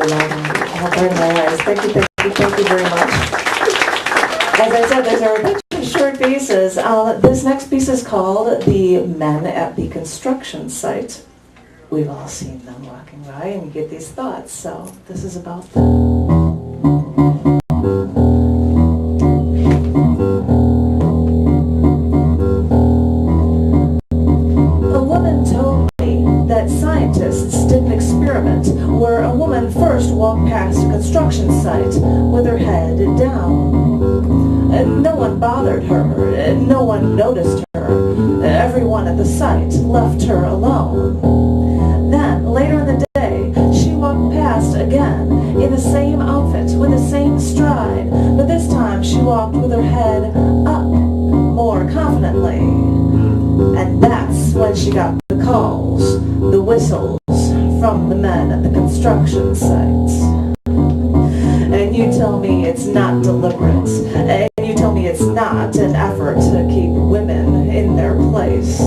Burn my eyes. Thank you very much. As I said, these are a bunch of short pieces. This next piece is called The Men at the Construction Site. We've all seen them walking by and get these thoughts, so this is about them. Scientists did an experiment where a woman first walked past a construction site with her head down. No one bothered her, no one noticed her. Everyone at the site left her alone. Then, later in the day, she walked past again in the same outfit with the same stride, but this time she walked with her head up more confidently. And that's when she got the calls, the whistles from the men at the construction sites. And you tell me it's not deliberate, and you tell me it's not an effort to keep women in their place.